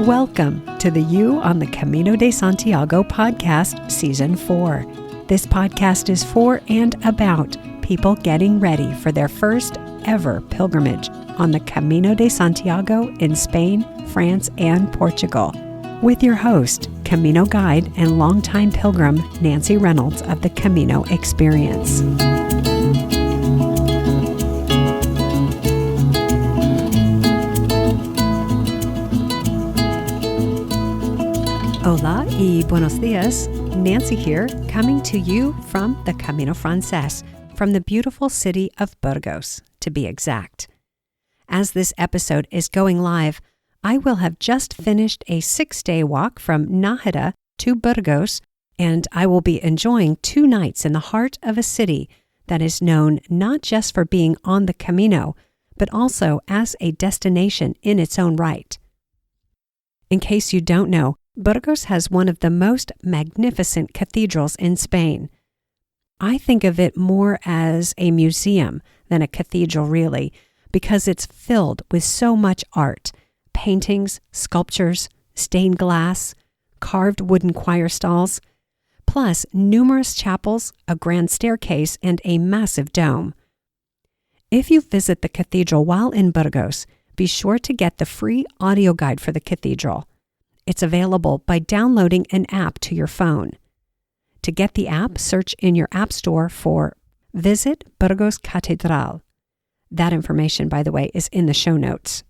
Welcome to the You on the Camino de Santiago podcast, Season 4. This podcast is for and about people getting ready for their first ever pilgrimage on the Camino de Santiago in Spain, France, and Portugal. With your host, Camino guide and longtime pilgrim Nancy Reynolds of the Camino Experience. Hola y buenos dias. Nancy here, coming to you from the Camino FRANCÉS, from the beautiful city of Burgos, to be exact. As this episode is going live, I will have just finished a 6-day walk from Nájera to Burgos, and I will be enjoying 2 nights in the heart of a city that is known not just for being on the Camino, but also as a destination in its own right. In case you don't know, Burgos has one of the most magnificent cathedrals in Spain. I think of it more as a museum than a cathedral, really, because it's filled with so much art, paintings, sculptures, stained glass, carved wooden choir stalls, plus numerous chapels, a grand staircase, and a massive dome. If you visit the cathedral while in Burgos, be sure to get the free audio guide for the cathedral. It's available by downloading an app to your phone. To get the app, search in your app store for Visit Burgos Catedral. That information, by the way, is in the show notes.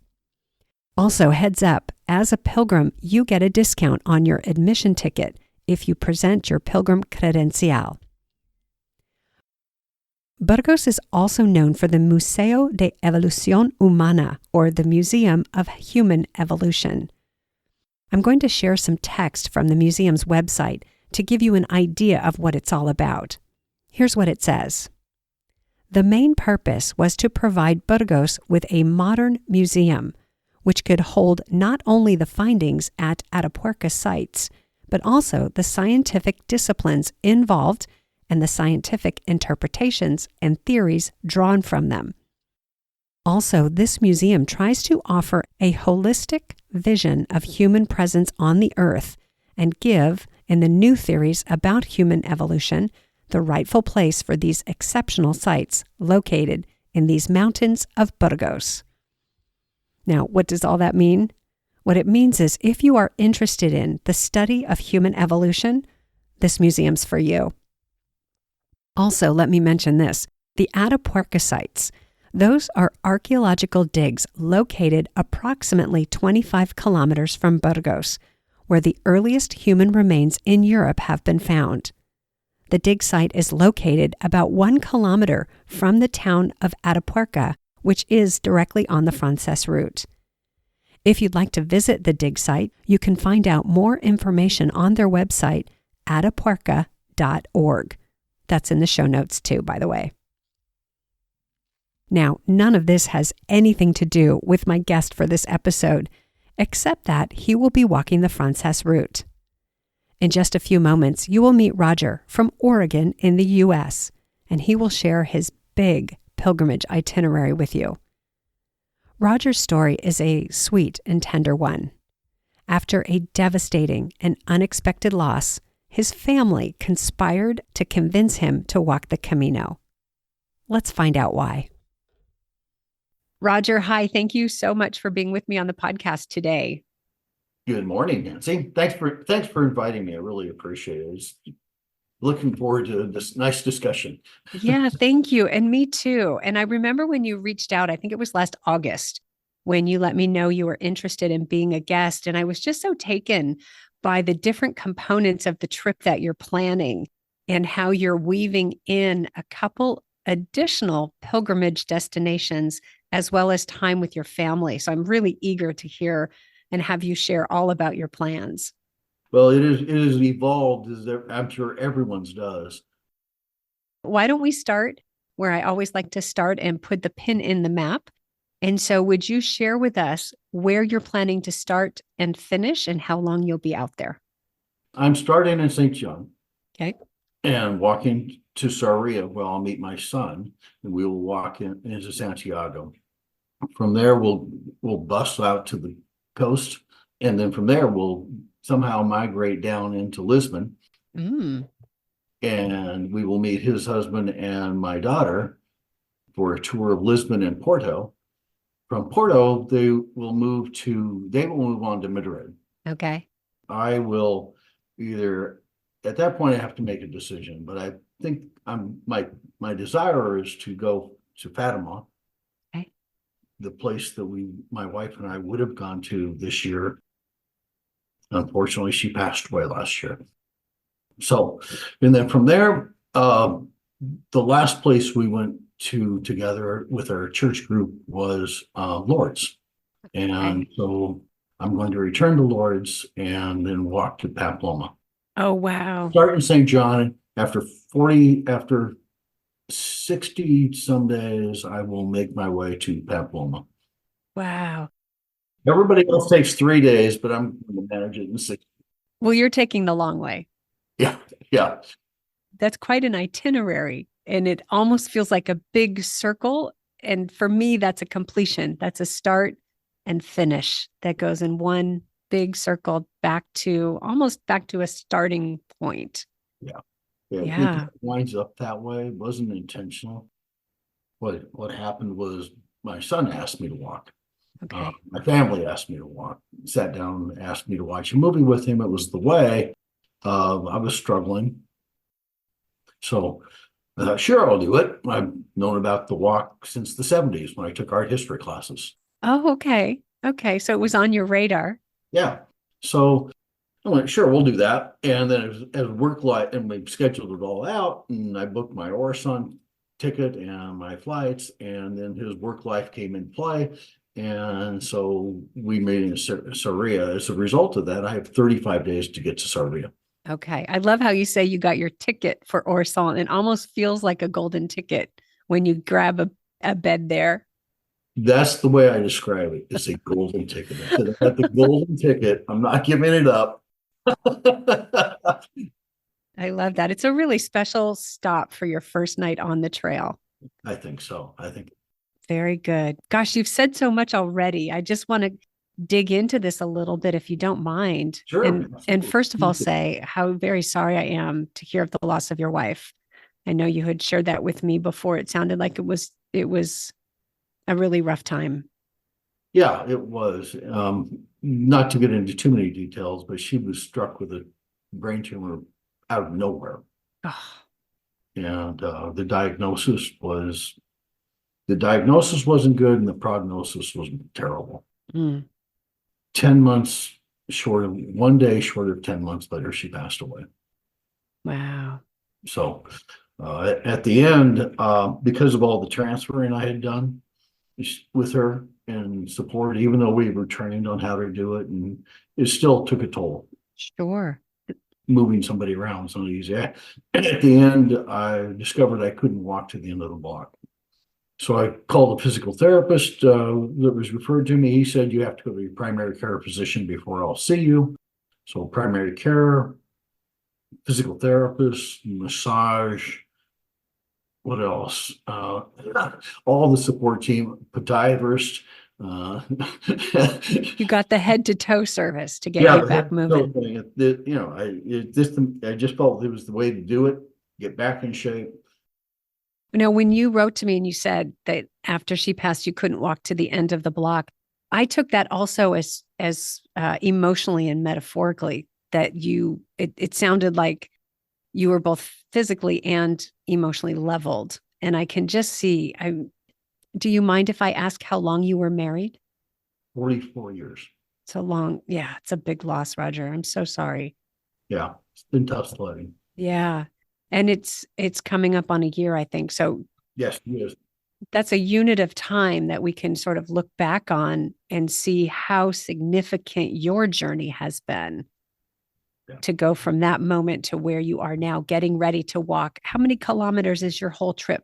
Also, heads up, as a pilgrim, you get a discount on your admission ticket if you present your pilgrim credencial. Burgos is also known for the Museo de Evolución Humana, or the Museum of Human Evolution. I'm going to share some text from the museum's website to give you an idea of what it's all about. Here's what it says. The main purpose was to provide Burgos with a modern museum, which could hold not only the findings at Atapuerca sites, but also the scientific disciplines involved and the scientific interpretations and theories drawn from them. Also, this museum tries to offer a holistic vision of human presence on the earth and give, in the new theories about human evolution, the rightful place for these exceptional sites located in these mountains of Burgos. Now, what does all that mean? What it means is if you are interested in the study of human evolution, this museum's for you. Also, let me mention this. The Atapuerca sites, those are archaeological digs located approximately 25 kilometers from Burgos, where the earliest human remains in Europe have been found. The dig site is located about 1 kilometer from the town of Atapuerca, which is directly on the FRANCÉS route. If you'd like to visit the dig site, you can find out more information on their website, atapuerca.org. That's in the show notes too, by the way. Now, none of this has anything to do with my guest for this episode, except that he will be walking the FRANCÉS route. In just a few moments, you will meet Roger from Oregon in the U.S., and he will share his big pilgrimage itinerary with you. Roger's story is a sweet and tender one. After a devastating and unexpected loss, his family conspired to convince him to walk the Camino. Let's find out why. Roger, hi. Thank you so much for being with me on the podcast today. Good morning, Nancy. Thanks for inviting me. I really appreciate it. Looking forward to this nice discussion. Yeah, thank you. And me too. And I remember when you reached out, I think it was last August, when you let me know you were interested in being a guest. And I was just so taken by the different components of the trip that you're planning and how you're weaving in a couple additional pilgrimage destinations as well as time with your family. So I'm really eager to hear and have you share all about your plans. Well, it is evolved, as I'm sure everyone's does. Why don't we start where I always like to start and put the pin in the map? And so would you share with us where you're planning to start and finish and how long you'll be out there? I'm starting in St. John. Okay. And walking to Sarria, where I'll meet my son, and we will walk into Santiago. From there, we'll bus out to the coast And then from there, we'll somehow migrate down into Lisbon. Mm. And we will meet his husband and my daughter for a tour of Lisbon and Porto. From Porto, they will move on to Madrid. Okay. I will either, at that point, I have to make a decision, but I think my desire is to go to Fatima. Okay. The place that my wife and I would have gone to this year. Unfortunately, she passed away last year. So, and then from there, the last place we went to together with our church group was Lourdes. And so I'm going to return to Lourdes and then walk to Pamplona. Oh, wow. Start in St. John. After 60 some days, I will make my way to Pamplona. Wow. Everybody else takes 3 days, but I'm going to manage it in 6. Well, you're taking the long way. Yeah, yeah. That's quite an itinerary, and it almost feels like a big circle. And for me, that's a completion. That's a start and finish that goes in one big circle almost back to a starting point. Yeah. Yeah. It winds up that way. It wasn't intentional. What happened was my son asked me to walk. Okay. My family asked me to walk, sat down and asked me to watch a movie with him. It was the way. I was struggling. So I thought, sure, I'll do it. I've known about the walk since the 70s when I took art history classes. Oh, okay. Okay. So it was on your radar. Yeah. So I went, sure, we'll do that. And then as work life, and we scheduled it all out, and I booked my Orison ticket and my flights, and then his work life came in play. And so we made it in Sarria. As a result of that, I have 35 days to get to Sarria. Okay. I love how you say you got your ticket for Orson. It almost feels like a golden ticket when you grab a bed there. That's the way I describe it. It's a golden ticket. I said, I got the golden ticket. I'm not giving it up. I love that. It's a really special stop for your first night on the trail. I think so. Very good. Gosh, you've said so much already. I just want to dig into this a little bit if you don't mind. Sure. And first of all, say how very sorry I am to hear of the loss of your wife. I know you had shared that with me before. It sounded like it was a really rough time. Yeah, it was. Not to get into too many details, but she was struck with a brain tumor out of nowhere. Oh. And the diagnosis wasn't good, and the prognosis was terrible. 10 months short of 1 day short of 10 months later, she passed away. Wow. So at the end, because of all the transferring I had done with her and support, even though we were trained on how to do it, and it still took a toll. Sure. Moving somebody around is not easy. At the end, I discovered I couldn't walk to the end of the block. So I called a physical therapist that was referred to me. He said, you have to go to your primary care physician before I'll see you. So primary care, physical therapist, massage, what else? All the support team, podiatrist. You got the head to toe service to get you back moving. I just felt it was the way to do it, get back in shape. Now, when you wrote to me and you said that after she passed, you couldn't walk to the end of the block, I took that also as emotionally and metaphorically that it sounded like you were both physically and emotionally leveled. And I can just see, do you mind if I ask how long you were married? 44 years. It's a long, yeah, it's a big loss, Roger. I'm so sorry. Yeah, it's been tough sledding. Yeah. And it's coming up on a year, I think. So yes, it is. That's a unit of time that we can sort of look back on and see how significant your journey has been to go from that moment to where you are now, getting ready to walk. How many kilometers is your whole trip?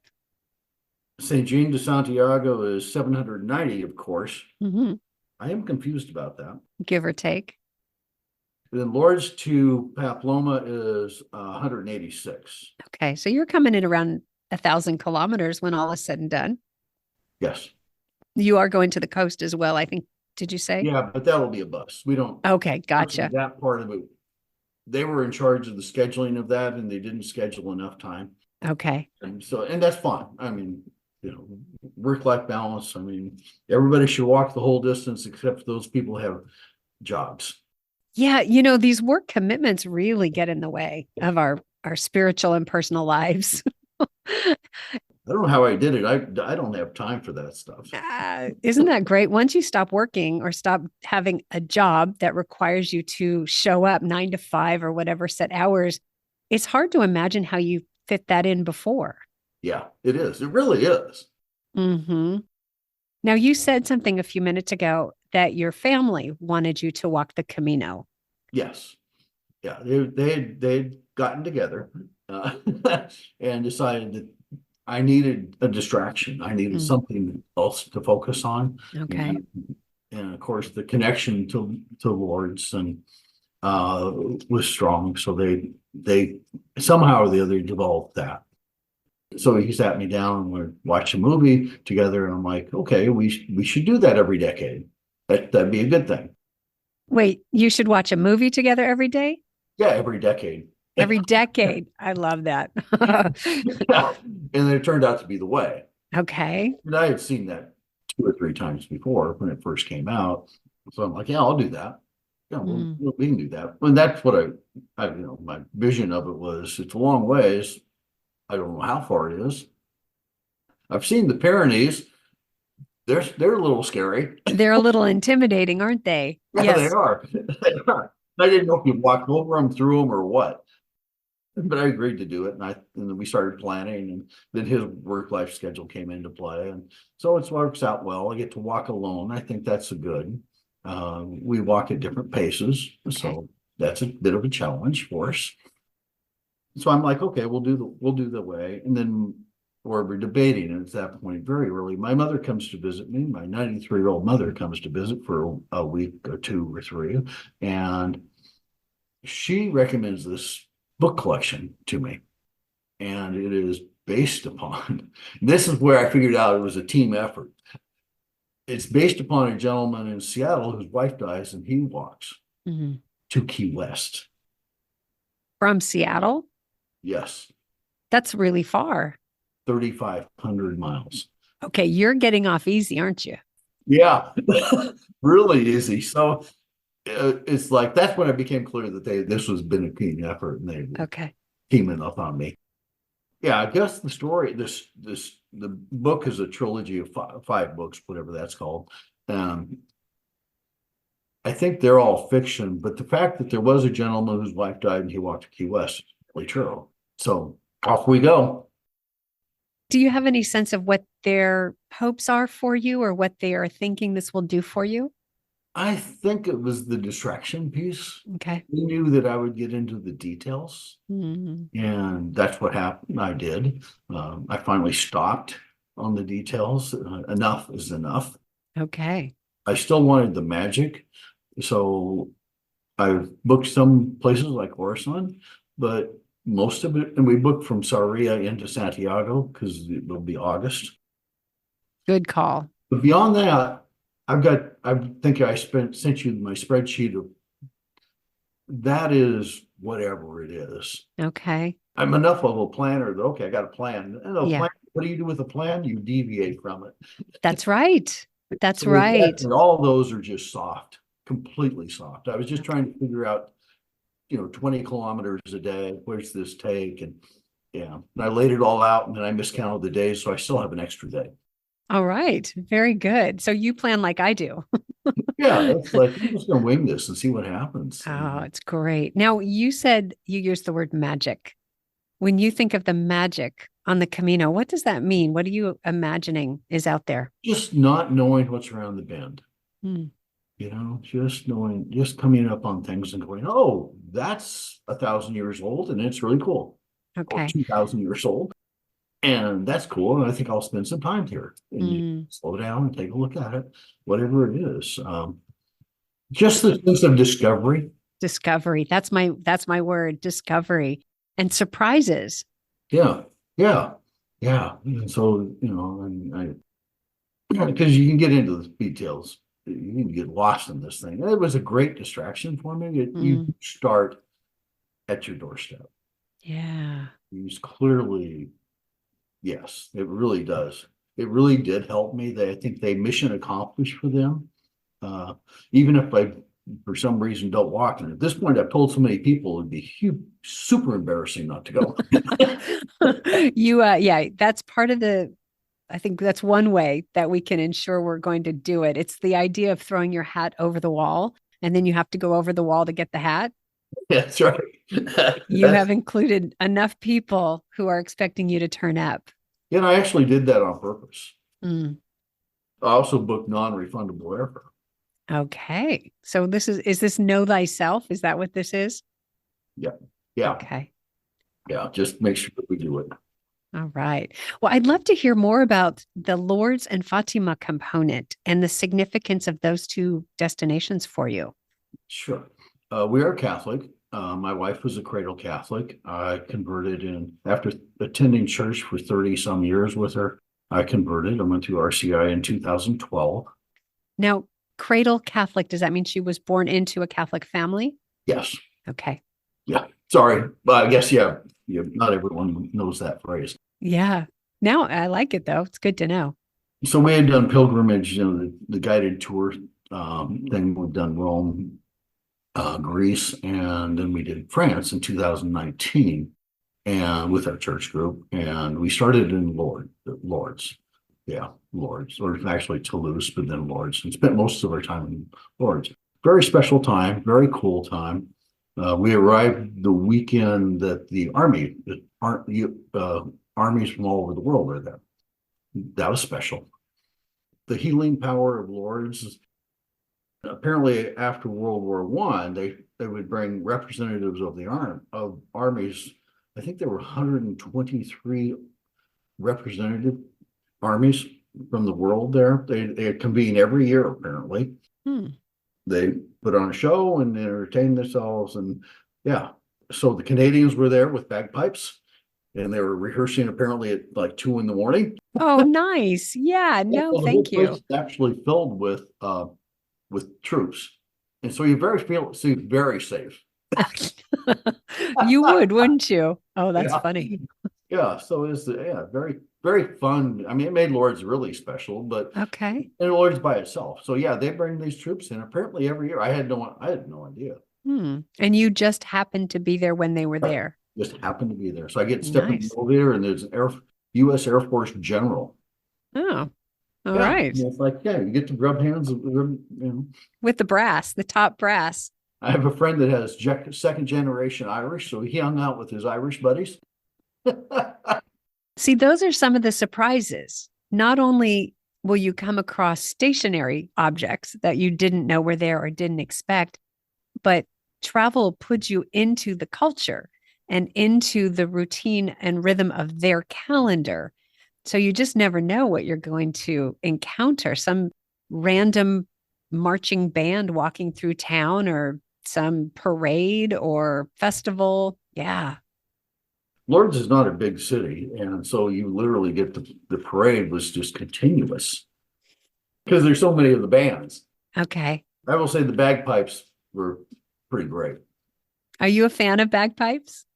St. Jean de Santiago is 790, of course. Mm-hmm. I am confused about that. Give or take. Then Lourdes to Pamplona is 186. Okay, so you're coming in around 1,000 kilometers when all is said and done. Yes. You are going to the coast as well, I think did you say? Yeah, but that'll be a bus. We don't, Okay, gotcha. that part of it, they were in charge of the scheduling of that and they didn't schedule enough time. Okay. And so, and that's fine. I mean, work-life balance. I mean, everybody should walk the whole distance except those people who have jobs. Yeah, these work commitments really get in the way of our spiritual and personal lives. I don't know how I did it. I don't have time for that stuff. Isn't that great? Once you stop working or stop having a job that requires you to show up 9 to 5 or whatever set hours, it's hard to imagine how you fit that in before. Yeah, it is. It really is. Mm-hmm. Now, you said something a few minutes ago that your family wanted you to walk the Camino. Yes. Yeah, they'd gotten together and decided that I needed a distraction. I needed something else to focus on. Okay. And of course, the connection to Lourdes and was strong. So they somehow or the other developed that. So he sat me down and we watched a movie together, and I'm like, okay, we should do that every decade. That'd be a good thing. Wait, you should watch a movie together every day? Yeah, every decade. Every decade. I love that. Yeah. And it turned out to be the way. Okay. And I had seen that 2 or 3 times before when it first came out. So I'm like, yeah, I'll do that. Yeah, we can do that. And that's what I my vision of it was, it's a long ways. I don't know how far it is. I've seen the Pyrenees. They're a little scary. They're a little intimidating, aren't they? Yeah, Yes. they are. They are. I didn't know if you walked over them, through them, or what. But I agreed to do it, and then we started planning, and then his work-life schedule came into play, and so it works out well. I get to walk alone. I think that's a good. We walk at different paces, so that's a bit of a challenge for us. So I'm like, okay, we'll do the way, and then we're debating, and at that point, very early, my mother comes to visit me. My 93-year-old mother comes to visit for a week or 2 or 3, and she recommends this book collection to me, and it is based upon. This is where I figured out it was a team effort. It's based upon a gentleman in Seattle whose wife dies, and he walks to Key West. From Seattle? Yes. That's really far. 3,500 miles. Okay, you're getting off easy, aren't you? Yeah, really easy. So it's like, that's when it became clear that this was been a team effort, and they teaming up on me. Yeah, I guess the story, the book is a trilogy of 5 books, whatever that's called. I think they're all fiction, but the fact that there was a gentleman whose wife died and he walked to Key West is really true. So off we go. Do you have any sense of what their hopes are for you, or what they are thinking this will do for you? I think it was the distraction piece. Okay. We knew that I would get into the details, and that's what happened. I did. I finally stopped on the details. Enough is enough. Okay. I still wanted the magic, so I booked some places like Orson, but most of it, and we booked from Sarria into Santiago because it will be August. Good call. But beyond that, I think I sent you my spreadsheet of that is whatever it is. Okay. I'm enough of a planner that, okay, I got a plan. And plan, what do you do with a plan? You deviate from it. That's right. That's So right. and all those are just soft, completely soft. I was just trying to figure out, 20 kilometers a day, where's this take? And and I laid it all out, and then I miscounted the days, so I still have an extra day. All right. Very good. So you plan like I do. Yeah, it's like, I'm just gonna wing this and see what happens. Oh, it's great. Now, you said you used the word magic. When you think of the magic on the Camino, what does that mean? What are you imagining is out there? Just not knowing what's around the bend. Just coming up on things and going, oh, that's 1,000 years old, and it's really cool. Okay. Or 2,000 years old. And that's cool. And I think I'll spend some time here and slow down and take a look at it, whatever it is. Just the sense of discovery. Discovery. That's my word, discovery. And surprises. Yeah. And so, because you can get into the details you need to get lost in this thing. It was a great distraction for me. You Mm. start at your doorstep. Yeah. Use clearly, yes, it really does. It really did help me. I think they mission accomplished for them. Even if I, for some reason, don't walk. And at this point, I've told so many people it'd be super embarrassing not to go. Yeah, that's part of I think that's one way that we can ensure we're going to do it. It's the idea of throwing your hat over the wall, and then you have to go over the wall to get the hat. That's right. You have included enough people who are expecting you to turn up. And I actually did that on purpose. Mm. I also booked non-refundable airfare. Okay. So is this know thyself? Is that what this is? Yeah. Yeah. Okay. Yeah. Just make sure that we do it. All right. Well, I'd love to hear more about the Lourdes and Fatima component and the significance of those two destinations for you. Sure. We are Catholic. My wife was a cradle Catholic. I converted after attending church for 30 some years with her. I converted. I went to RCI in 2012. Now, cradle Catholic, does that mean she was born into a Catholic family? Yes. Okay. Yeah. Sorry. But I guess, yeah, not everyone knows that phrase. Yeah. Now I like it though. It's good to know. So we had done pilgrimage, the guided tour thing. We've done Rome, Greece, and then we did France in 2019 and with our church group. And we started in Lourdes. Yeah, Lourdes, or actually Toulouse, but then Lourdes, and spent most of our time in Lourdes. Very special time, very cool time. We arrived the weekend that the armies from all over the world were there. That was special. The healing power of Lourdes. Apparently, after World War I, they would bring representatives of the armies. I think there were 123 representative armies from the world there. They convene every year, apparently. They put on a show and entertain themselves. And yeah, so the Canadians were there with bagpipes, and they were rehearsing apparently at like 2 a.m. Oh, nice. Yeah, no, the thank whole place you. is actually filled with troops. And so you feel very safe. You would, wouldn't you? Oh, that's Yeah. funny. Yeah. So it's very, very fun. I mean, it made Lourdes really special, but Okay. and Lourdes by itself. So yeah, they bring these troops in apparently every year. I had no idea. And you just happened to be there when they were there. Just happened to be there. So I get to step in Nice. the elevator, and there's an U.S. Air Force general. Oh, all Yeah. right. And it's like, yeah, you get to rub hands. With the brass, the top brass. I have a friend that has second generation Irish, so he hung out with his Irish buddies. See, those are some of the surprises. Not only will you come across stationary objects that you didn't know were there or didn't expect, but travel puts you into the culture and into the routine and rhythm of their calendar. So you just never know what you're going to encounter. Some random marching band walking through town, or some parade or festival. Yeah. Lourdes is not a big city, and so you literally get the parade was just continuous because there's so many of the bands. Okay. I will say the bagpipes were pretty great. Are you a fan of bagpipes?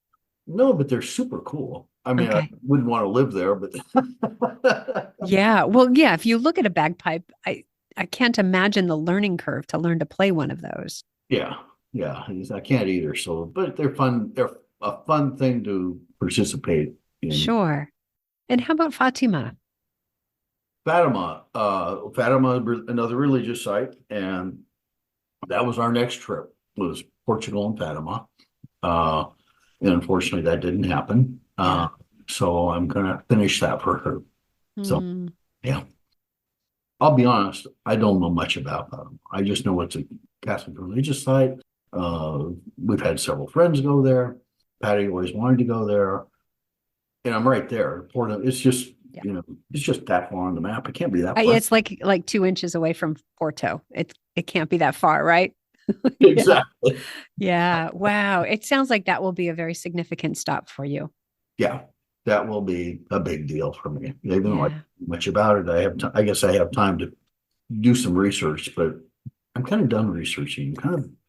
No, but they're super cool. I mean, Okay. I wouldn't want to live there, but Yeah. Well, yeah, if you look at a bagpipe, I can't imagine the learning curve to learn to play one of those. yeah, I can't either. So, but they're fun. They're a fun thing to participate in. Sure. And how about Fatima? Fatima, another religious site, and that was our next trip, was Portugal and Fatima. And unfortunately, that didn't happen. So I'm gonna finish that for her. So yeah, I'll be honest, I don't know much about Fatima. I just know it's a Catholic religious site. We've had several friends go there. Patty always wanted to go there, and I'm right there. It's just it's just that far on the map. It can't be that far. It's like 2 inches away from Porto. It can't be that far, right? Exactly. Yeah. Wow. It sounds like that will be a very significant stop for you. Yeah, that will be a big deal for me. Even though I don't know much about it, I guess I have time to do some research, but I'm kind of done researching.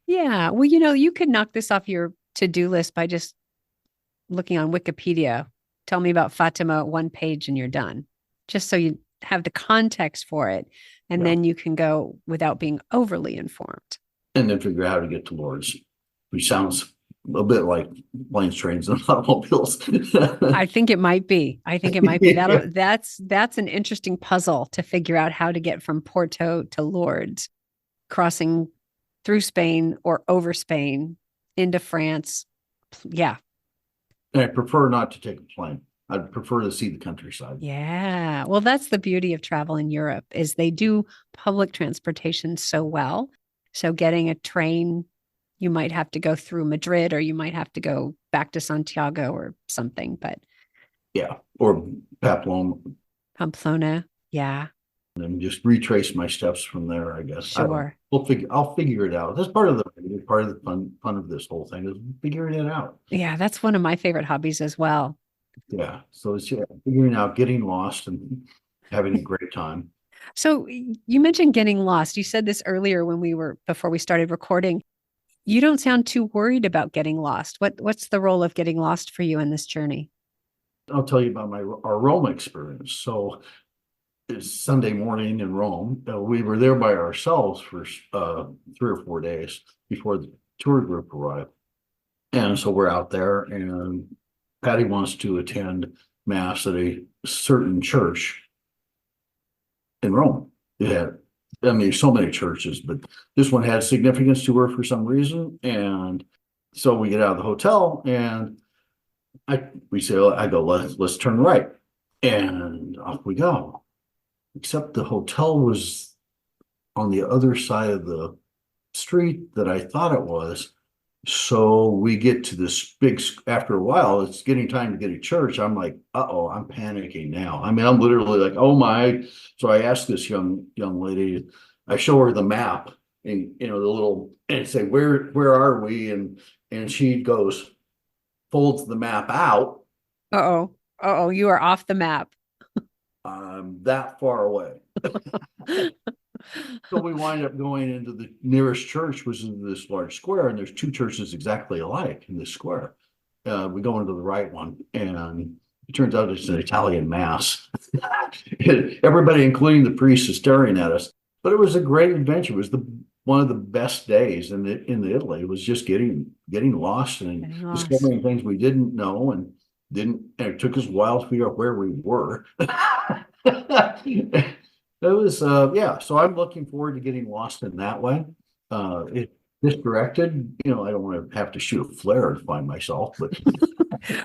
Yeah. Well, you could knock this off your to-do list by just looking on Wikipedia. Tell me about Fatima, one page, and you're done. Just so you have the context for it. And then you can go without being overly informed. And then figure out how to get to Lourdes, which sounds a bit like planes, trains, and automobiles. I think it might be. That's an interesting puzzle to figure out how to get from Porto to Lourdes, crossing through Spain or over Spain into France. Yeah. And I prefer not to take a plane. I'd prefer to see the countryside. Yeah. Well, that's the beauty of travel in Europe is they do public transportation so well. So getting a train, you might have to go through Madrid or you might have to go back to Santiago or something, but yeah, or Pamplona. Yeah. And just retrace my steps from there, I guess. Sure. I'll figure it out. That's part of the fun of this whole thing is figuring it out. Yeah, that's one of my favorite hobbies as well. Yeah. So it's figuring out, getting lost and having a great time. So you mentioned getting lost. You said this earlier before we started recording. You don't sound too worried about getting lost. What's the role of getting lost for you in this journey? I'll tell you about our Rome experience. So it's Sunday morning in Rome. We were there by ourselves for 3 or 4 days before the tour group arrived. And so we're out there, and Patty wants to attend Mass at a certain church in Rome. So many churches, but this one had significance to her for some reason. And so we get out of the hotel, and I go, let's turn right. And off we go. Except the hotel was on the other side of the street that I thought it was. So we get to this after a while, it's getting time to get to church. I'm like, uh-oh, I'm panicking now. I mean, I'm literally like, oh my. So I asked this young lady, I show her the map and, and say, where are we? And she goes, folds the map out. Uh-oh, you are off the map. That far away. So we wind up going into the nearest church, which is this large square, and there's 2 churches exactly alike in this square. We go into the right one, and it turns out it's an Italian mass. Everybody, including the priest, is staring at us. But it was a great adventure. It was one of the best days in Italy. It was just getting lost and discovering things we didn't know and it took us a while to figure out where we were. It was, so I'm looking forward to getting lost in that way. It's misdirected, I don't want to have to shoot a flare to find myself, but.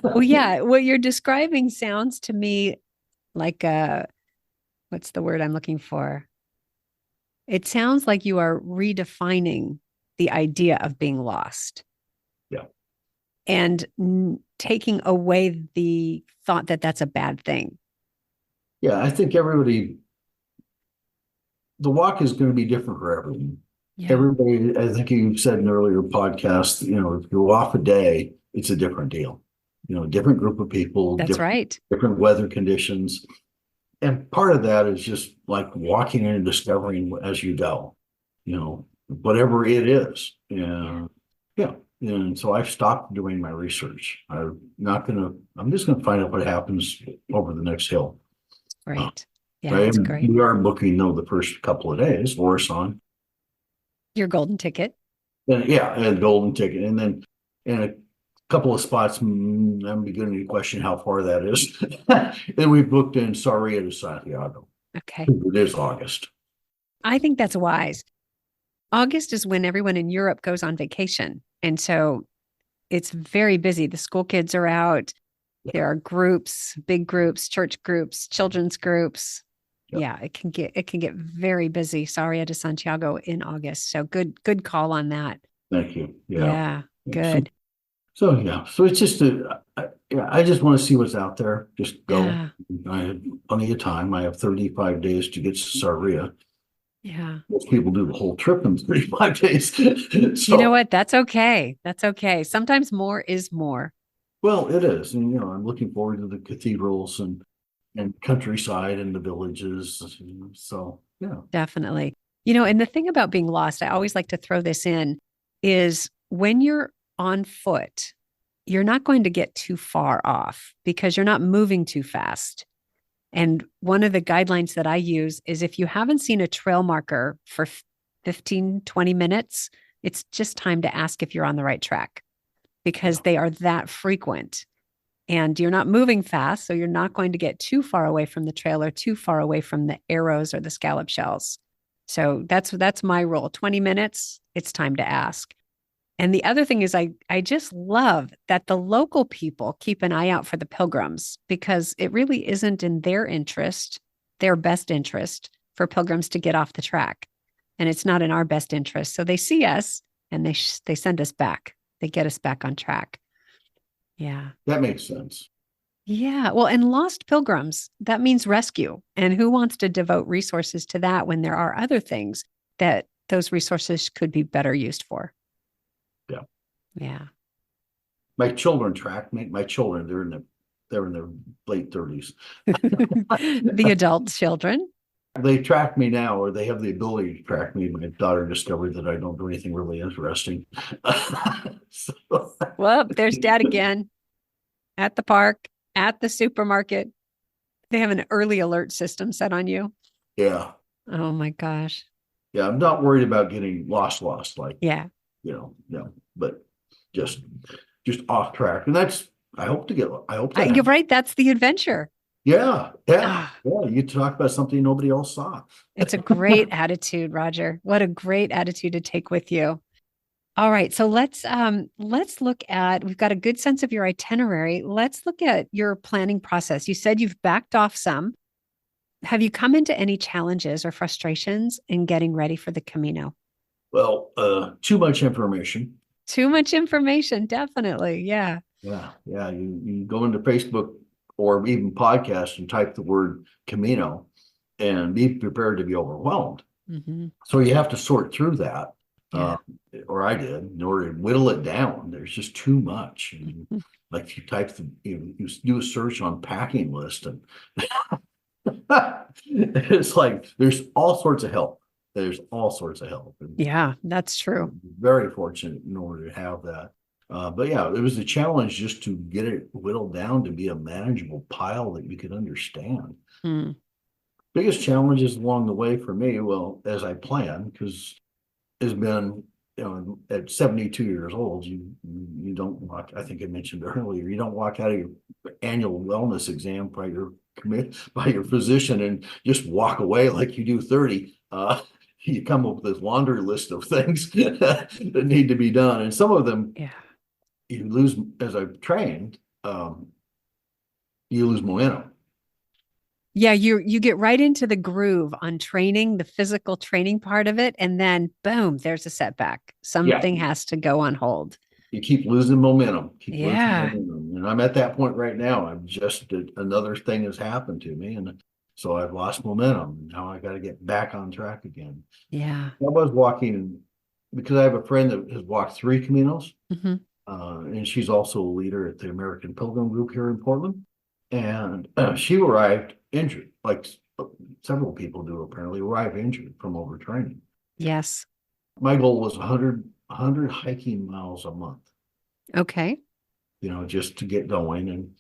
Well, yeah, what you're describing sounds to me like what's the word I'm looking for? It sounds like you are redefining the idea of being lost. Yeah. And taking away the thought that that's a bad thing. Yeah, I think the walk is going to be different for everyone. Yeah. Everybody, I think you said in earlier podcasts, if you're off a day, it's a different deal. Different group of people. That's right. Different weather conditions. And part of that is just like walking in and discovering as you go, whatever it is. Yeah. And so I've stopped doing my research. I'm just going to find out what happens over the next hill. Right. Yeah, that's great. We are booking the first couple of days, Orison. Your golden ticket. And golden ticket. And then a couple of spots, I'm beginning to question how far that is. And we booked in Sarria to Santiago. Okay. It is August. I think that's wise. August is when everyone in Europe goes on vacation. And so it's very busy. The school kids are out. Yeah. There are groups, big groups, church groups, children's groups. Yep. Yeah, it can get very busy. Sarria de Santiago in August. So good call on that. Thank you. Yeah, good. So it's just I just want to see what's out there. Just go. Yeah. I have plenty of time. I have 35 days to get to Sarria. Yeah. Most people do the whole trip in 35 days. So, you know what? That's okay. Sometimes more is more. Well, it is. And, I'm looking forward to the cathedrals and countryside and the villages. So Yeah. Definitely. And the thing about being lost, I always like to throw this in, is when you're on foot, you're not going to get too far off because you're not moving too fast. And one of the guidelines that I use is if you haven't seen a trail marker for 15, 20 minutes, it's just time to ask if you're on the right track because they are that frequent. And you're not moving fast, so you're not going to get too far away from the trail or too far away from the arrows or the scallop shells. So that's my rule. 20 minutes, it's time to ask. And the other thing is I just love that the local people keep an eye out for the pilgrims because it really isn't in their interest, their best interest for pilgrims to get off the track. And it's not in our best interest. So they see us and they send us back. They get us back on track. Yeah. That makes sense. Yeah. Well, and lost pilgrims, that means rescue. And who wants to devote resources to that when there are other things that those resources could be better used for? Yeah. Yeah. My children track me. My children, they're in their late 30s. The adult children. They track me now, or they have the ability to track me. My daughter discovered that I don't do anything really interesting. So, Well, there's dad again at the park, at the supermarket. They have an early alert system set on you. yeah. Oh my gosh. Yeah. I'm not worried about getting lost, like, Yeah. no, but just off track. And I hope to You're right. That's the adventure. Yeah. Ah, You talk about something nobody else saw. it's a great attitude, Roger. What a great attitude to take with you. All right. So let's look at, we've got a good sense of your itinerary. Let's look at your planning process. You said you've backed off some. Have you come into any challenges or frustrations in getting ready for the Camino? Well, too much information. Too much information, definitely. Yeah. Yeah. You go into Facebook or even podcast and type the word Camino and be prepared to be overwhelmed. Mm-hmm. So you have to sort through that. Yeah. Or I did, in order to whittle it down. There's just too much. Mm-hmm. Like you do a search on packing list and it's like there's all sorts of help. There's all sorts of help. And Yeah, that's true. very fortunate in order to have that. But yeah, it was a challenge just to get it whittled down to be a manageable pile that you could understand. Mm. Biggest challenges along the way for me, well, as I planned, because has been, at 72 years old, you don't walk, I think I mentioned earlier, you don't walk out of your annual wellness exam by your physician and just walk away like you do 30. You come up with this laundry list of things that need to be done. And some of them, you lose, as I've trained, you lose momentum. Yeah, you get right into the groove on training, the physical training part of it, and then boom, there's a setback. Something has to go on hold. You keep losing momentum. Yeah. And I'm at that point right now. I'm just another thing has happened to me, and so I've lost momentum. Now I got to get back on track again. Yeah. I was walking because I have a friend that has walked 3 Caminos, Mm-hmm. And she's also a leader at the American Pilgrim Group here in Portland. And she arrived injured, like several people do apparently arrive injured from overtraining. Yes. My goal was 100 hiking miles a month. Okay. Just to get going,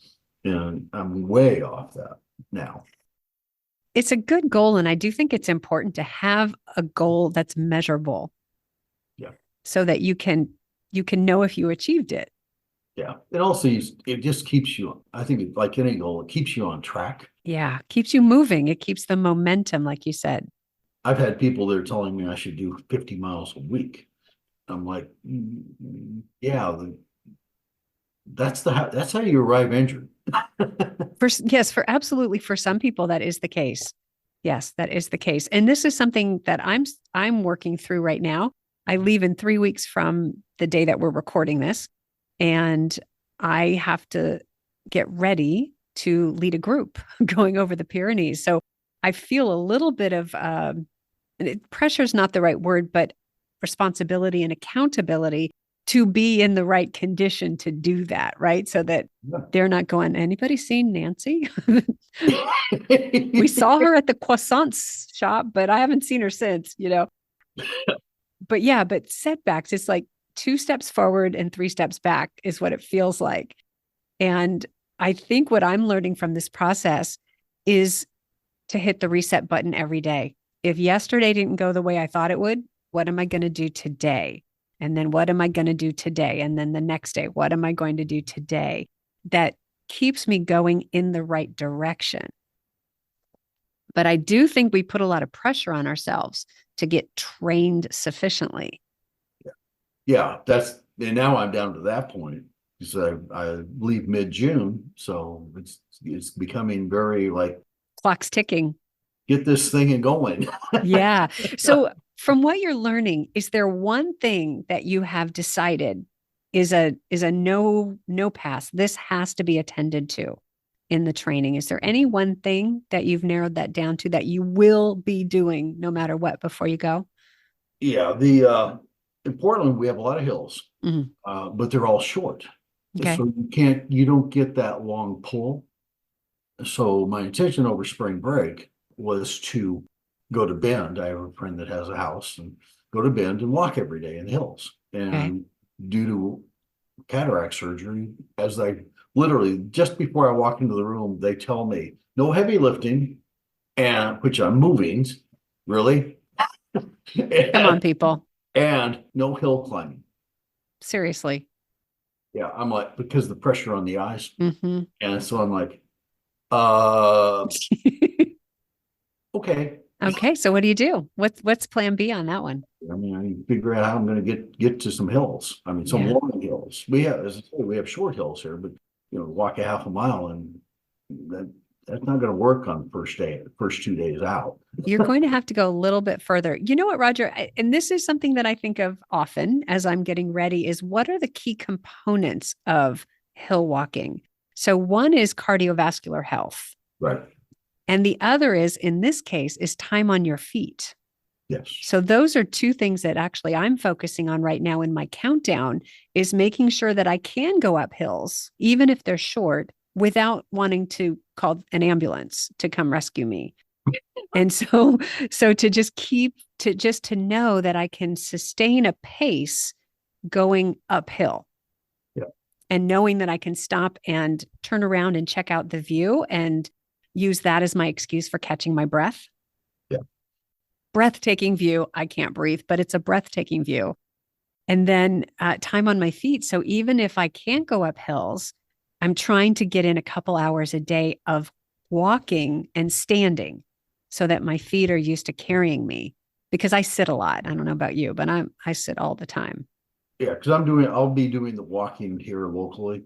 and I'm way off that now. It's a good goal, and I do think it's important to have a goal that's measurable. Yeah. So that you can know if you achieved it. Yeah. And also it just keeps you, I think like any goal, it keeps you on track. Yeah. Keeps you moving. It keeps the momentum, like you said. I've had people that are telling me I should do 50 miles a week. I'm like, yeah, that's how you arrive injured. For some people, that is the case. Yes, that is the case. And this is something that I'm working through right now. I leave in 3 weeks from the day that we're recording this. And I have to get ready to lead a group going over the Pyrenees. So I feel a little bit of pressure is not the right word, but responsibility and accountability to be in the right condition to do that, right? So that they're not going, anybody seen Nancy? We saw her at the croissants shop, but I haven't seen her since, But yeah, but setbacks, it's like 2 steps forward and 3 steps back is what it feels like. And I think what I'm learning from this process is to hit the reset button every day. If yesterday didn't go the way I thought it would, what am I going to do today? And then what am I going to do today? And then the next day, what am I going to do today? That keeps me going in the right direction. But I do think we put a lot of pressure on ourselves to get trained sufficiently. Yeah, and now I'm down to that point because I leave mid-June. So it's becoming very like clock's ticking. Get this thing going. Yeah. So from what you're learning, is there one thing that you have decided is a no pass? This has to be attended to in the training. Is there any one thing that you've narrowed that down to that you will be doing no matter what before you go? Yeah. In Portland, we have a lot of hills, but they're all short. Okay. So you don't get that long pull. So my intention over spring break was to go to Bend. I have a friend that has a house, and go to Bend and walk every day in the hills. And due to cataract surgery, as I literally just before I walk into the room, they tell me no heavy lifting, and which I'm moving, really. Come on, people. And no hill climbing. Seriously. Yeah, I'm like, because the pressure on the eyes. Mm-hmm. And so I'm like, okay. Okay, so what do you do? What's plan B on that one? I mean, I need to figure out how I'm going to get to some hills. I mean, some long hills. We have, as I say, we have short hills here, but walk a half a mile, and that's not going to work on the first 2 days out. You're going to have to go a little bit further. You know what, Roger? And this is something that I think of often as I'm getting ready is what are the key components of hill walking? So one is cardiovascular health. Right. And the other is, in this case, is time on your feet. Yes. So those are 2 things that actually I'm focusing on right now in my countdown is making sure that I can go up hills, even if they're short, without wanting to call an ambulance to come rescue me. And so to know that I can sustain a pace going uphill. Yeah. And knowing that I can stop and turn around and check out the view and use that as my excuse for catching my breath. Yeah. Breathtaking view. I can't breathe, but it's a breathtaking view. And then time on my feet. So even if I can't go up hills, I'm trying to get in a couple hours a day of walking and standing so that my feet are used to carrying me, because I sit a lot. I don't know about you, but I sit all the time. Yeah, because I'll be doing the walking here locally.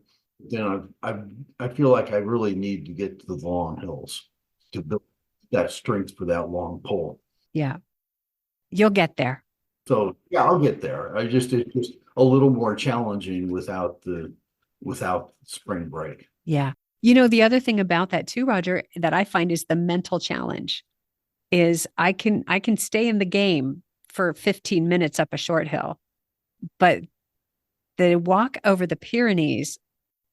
Then I feel like I really need to get to the long hills to build that strength for that long pull. Yeah. You'll get there. So yeah, I'll get there. It's just a little more challenging without spring break. Yeah. The other thing about that too, Roger, that I find is the mental challenge is I can stay in the game for 15 minutes up a short hill, but the walk over the Pyrenees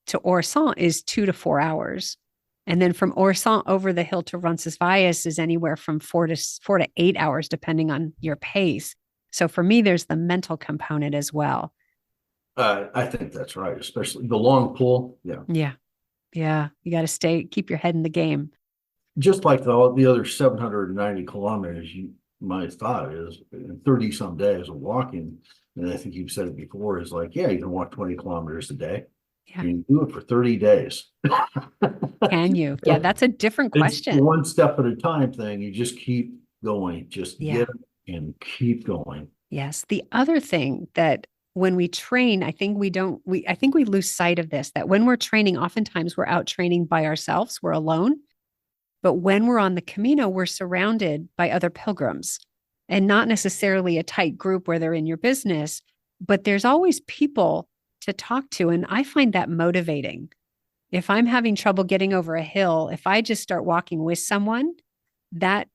to Orsan is 2 to 4 hours. And then from Orsan over the hill to Roncesvalles is anywhere from 4 to 8 hours, depending on your pace. So for me, there's the mental component as well. I think that's right, especially the long pull. Yeah. Yeah. Yeah. You got to keep your head in the game. Just like the other 790 kilometers, my thought is in 30 some days of walking, and I think you've said it before, is like, yeah, you can walk 20 kilometers a day. Yeah. You can do it for 30 days. Can you? Yeah, that's a different question. It's one step at a time thing. You just keep going, get it and keep going. Yes. The other thing that when we train, I think we lose sight of this, that when we're training, oftentimes we're out training by ourselves, we're alone. But when we're on the Camino, we're surrounded by other pilgrims, and not necessarily a tight group where they're in your business, but there's always people to talk to. And I find that motivating. If I'm having trouble getting over a hill, if I just start walking with someone, that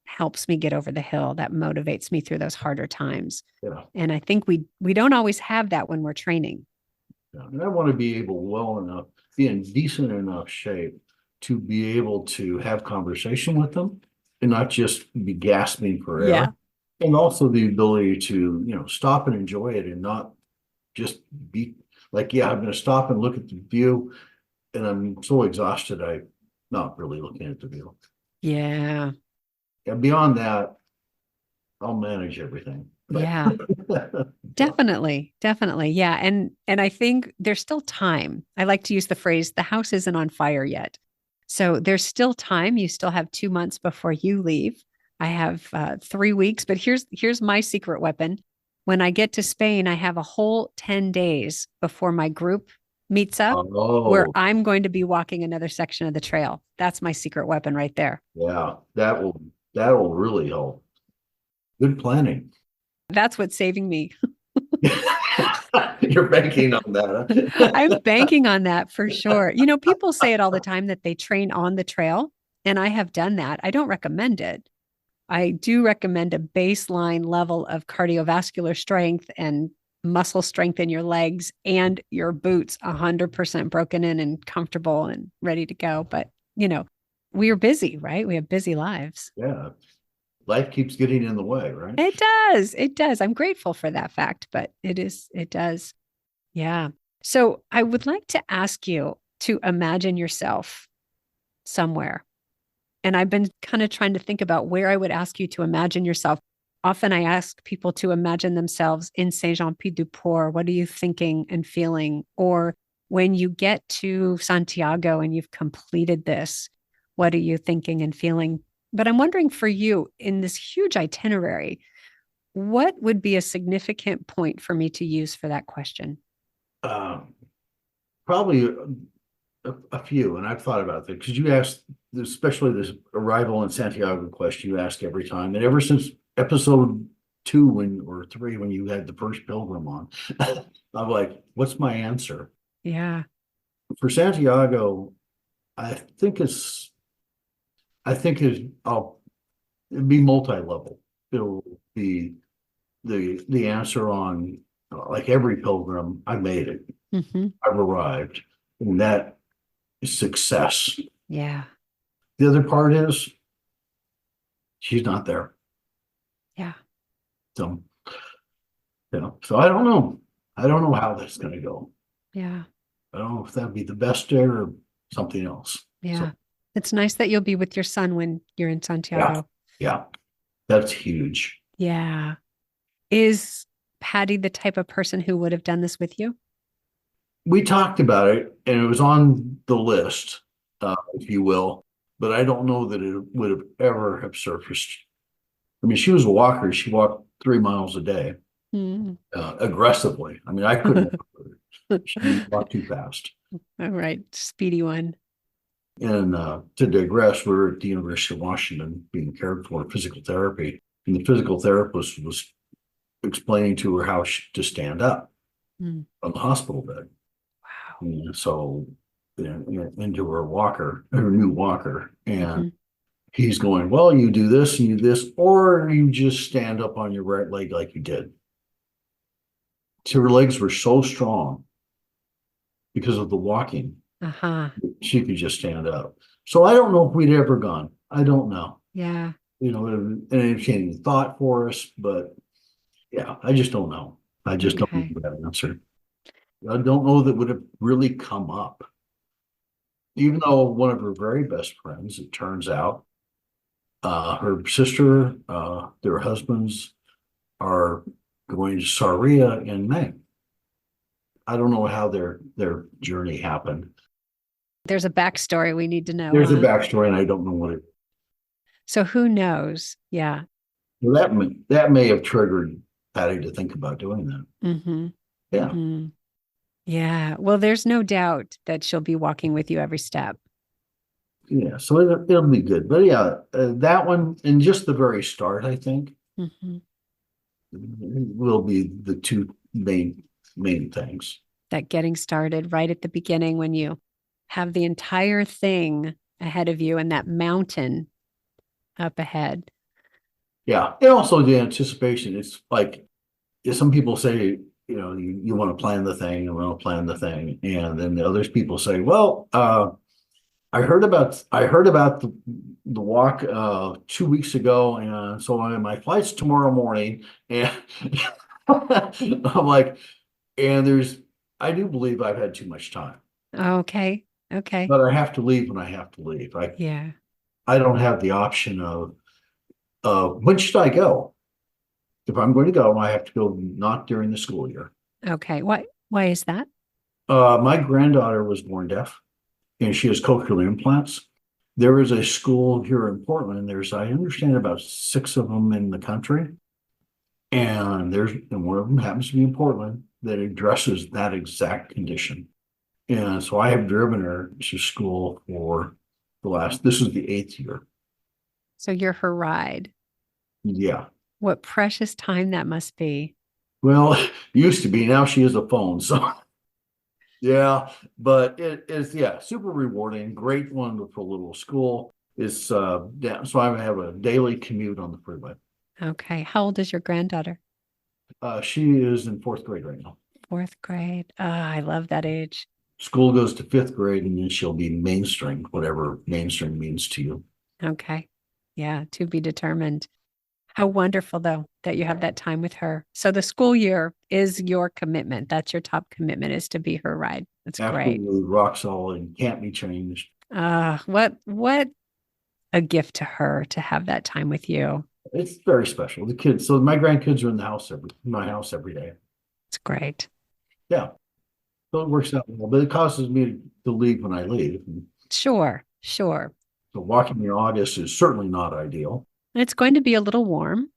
helps me get over the hill, that motivates me through those harder times. Yeah. And I think we don't always have that when we're training. Yeah. And I want to be able well enough, be in decent enough shape to be able to have conversation with them and not just be gasping for Yeah. air. And also the ability to, stop and enjoy it and not just be like, yeah, I'm going to stop and look at the view. And I'm so exhausted, I'm not really looking at the view. Yeah. And beyond that, I'll manage everything. Yeah. Definitely. Definitely. Yeah. And I think there's still time. I like to use the phrase, the house isn't on fire yet. So there's still time. You still have 2 months before you leave. I have 3 weeks, but here's my secret weapon. When I get to Spain, I have a whole 10 days before my group meets up where Oh, I'm going to be walking another section of the trail. That's my secret weapon right there. yeah, that will really help. Good planning. That's what's saving me. You're banking on that, I'm huh? banking on that for sure. People say it all the time that they train on the trail, and I have done that. I don't recommend it. I do recommend a baseline level of cardiovascular strength and muscle strength in your legs and your boots 100% broken in and comfortable and ready to go. But, we are busy, right? We have busy lives. Yeah, life keeps getting in the way, right? It does. It does. I'm grateful for that fact, but it does. Yeah. So I would like to ask you to imagine yourself somewhere. And I've been kind of trying to think about where I would ask you to imagine yourself. Often I ask people to imagine themselves in Saint-Jean-Pied-de-Port. What are you thinking and feeling? Or when you get to Santiago and you've completed this, what are you thinking and feeling? But I'm wondering for you in this huge itinerary, what would be a significant point for me to use for that question? Um, Probably a few, and I've thought about that because you asked, especially this arrival in Santiago question you ask every time, and ever since episode 2 or 3 when you had the first pilgrim on, I'm like, what's my answer Yeah. for Santiago? I think it's I'll it'll be multi-level. It'll be the answer on like every pilgrim. I made it. Hmm. I've arrived, and that is success. Yeah. The other part is she's not there. Yeah. So, so I don't know. I don't know how that's going to go. Yeah. I don't know if that'd be the best day or something else. Yeah. So, It's nice that you'll be with your son when you're in yeah, Santiago. yeah, that's huge. Yeah. Is Patty the type of person who would have done this with you? We talked about it, and it was on the list, if you will, but I don't know that it would have ever have surfaced. I mean, she was a walker. She walked 3 miles a day, Mm. aggressively. I mean, I couldn't walk with her. She walked too fast. All right. Speedy one. And to digress, we were at the University of Washington being cared for physical therapy, and the physical therapist was explaining to her how to stand up Mm. on the hospital bed. Wow. And so, into her walker, her new walker, and Hmm. he's going, well, you do this and you do this, or you just stand up on your right leg like you did. So her legs were so strong because of the walking, Uh-huh. she could just stand up. So I don't know if we'd ever gone. I don't know. Yeah. An entertaining thought for us, but yeah, I just don't know. I just don't know Okay. that answer. I don't know that would have really come up. Even though one of her very best friends, it turns out, her sister, their husbands are going to Sarria in May. I don't know how their journey happened. There's a backstory we need to know, There's a huh? backstory, and I don't know what it. So who knows? Yeah. Well, that may have triggered Patty to think about doing that. Mm-hmm. Yeah, Mm-hmm. Yeah. Well, there's no doubt that she'll be walking with you every step. yeah. So it'll be good. But yeah, that one and just the very start, I think, Mm-hmm. will be the two main things. That getting started right at the beginning when you have the entire thing ahead of you and that mountain up ahead. Yeah. And also the anticipation. It's like, some people say, you want to plan the thing, and want to plan the thing. And then the others people say, well, I heard about the walk 2 weeks ago, and so my flight's tomorrow morning. And I'm like, and I do believe I've had too much time, Okay. Okay. but I have to leave when I have to leave. Yeah. I don't have the option of when should I go? If I'm going to go, I have to go not during the school year. Okay. Why is that? My granddaughter was born deaf, and she has cochlear implants. There is a school here in Portland. I understand, about 6 of them in the country. And one of them happens to be in Portland that addresses that exact condition. And so I have driven her to school for this is the 8th year. So you're her ride. Yeah. What precious time that must be. Well, used to be. Now she has a phone. So yeah, but it is, yeah, super rewarding. Great, wonderful little school. It's yeah, so I have a daily commute on the freeway. Okay. How old is your granddaughter? She is in 4th grade right now. 4th grade. Ah, I love that age. School goes to 5th grade, and then she'll be mainstream, whatever mainstream means to you. Okay. Yeah, to be determined. How wonderful, though, that you have that time with her. So the school year is your commitment. That's your top commitment, is to be her ride. That's great. Absolutely rock solid, can't be changed. What a gift to her to have that time with you. It's very special. The kids, so my grandkids are in my house every day. It's great. Yeah. So it works out well, but it causes me to leave when I leave. Sure, sure. So walking in August is certainly not ideal. It's going to be a little warm.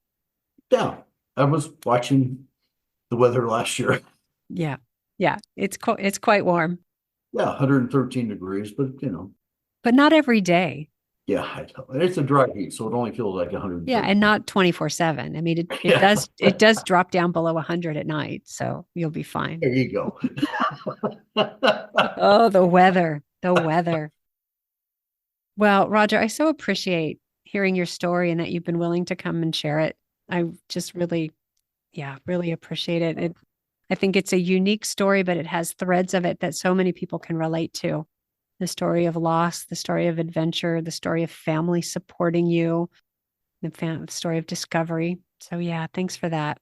Yeah. I was watching the weather last year. Yeah. Yeah. It's quite warm, Yeah, 113 degrees, but but not every day. yeah, I know. And it's a dry heat, so it only feels like 100. Yeah, and not 24/7. I mean, it Yeah. does drop down below 100 at night, so you'll be fine. There you go. Oh, the weather, the weather. Well, Roger, I so appreciate hearing your story and that you've been willing to come and share it. I just really, yeah, really appreciate it. I think it's a unique story, but it has threads of it that so many people can relate to. The story of loss, the story of adventure, the story of family supporting you, the story of discovery. So yeah, thanks for that.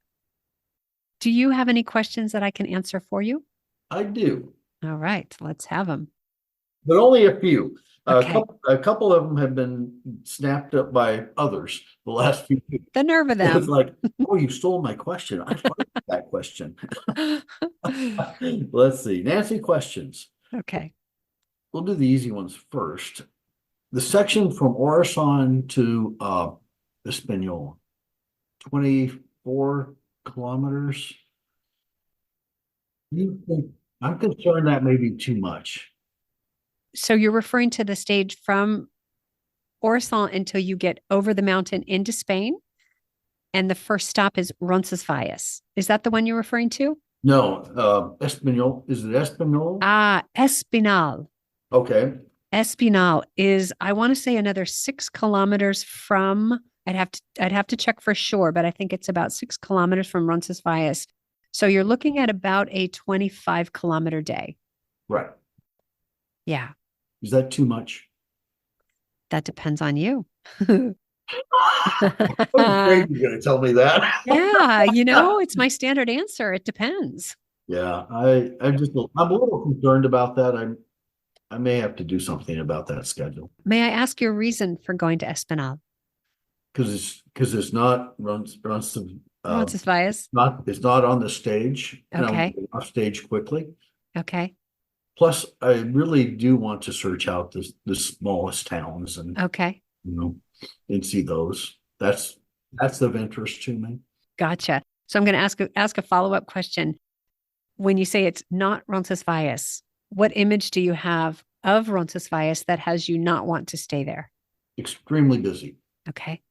Do you have any questions that I can answer for you? I do, All right, let's have them. but only a few. Okay. A couple of them have been snapped up by others the last few weeks. The nerve of It's them. like, oh, you stole my question. I thought of that question. Let's see. Nancy, questions. Okay. We'll do the easy ones first. The section from Orason to Espanola, 24 kilometers. I'm concerned that may be too much. So you're referring to the stage from Orison until you get over the mountain into Spain, and the first stop is Roncesvalles. Is that the one you're referring to? No, Espanola. Is it Espanola? Ah, Espinal. Okay. Espinal is, I want to say, another 6 kilometers from. I'd have to check for sure, but I think it's about 6 kilometers from Roncesvalles. So you're looking at about a 25-kilometer day. Right. Yeah. Is that too much? That depends on you. I'm afraid you're going to tell me that. Yeah, it's my standard answer. It depends. Yeah, I'm a little concerned about that. I may have to do something about that schedule. May I ask your reason for going to Espinal? Because it's not Roncesvalles. It's not on the stage. And Okay. I'm getting off stage quickly. Okay. Plus, I really do want to search out the smallest towns and Okay. And see those. That's of interest to me. Gotcha. So I'm going to ask a follow-up question. When you say it's not Roncesvalles, what image do you have of Roncesvalles that has you not want to stay there? Extremely busy. Okay.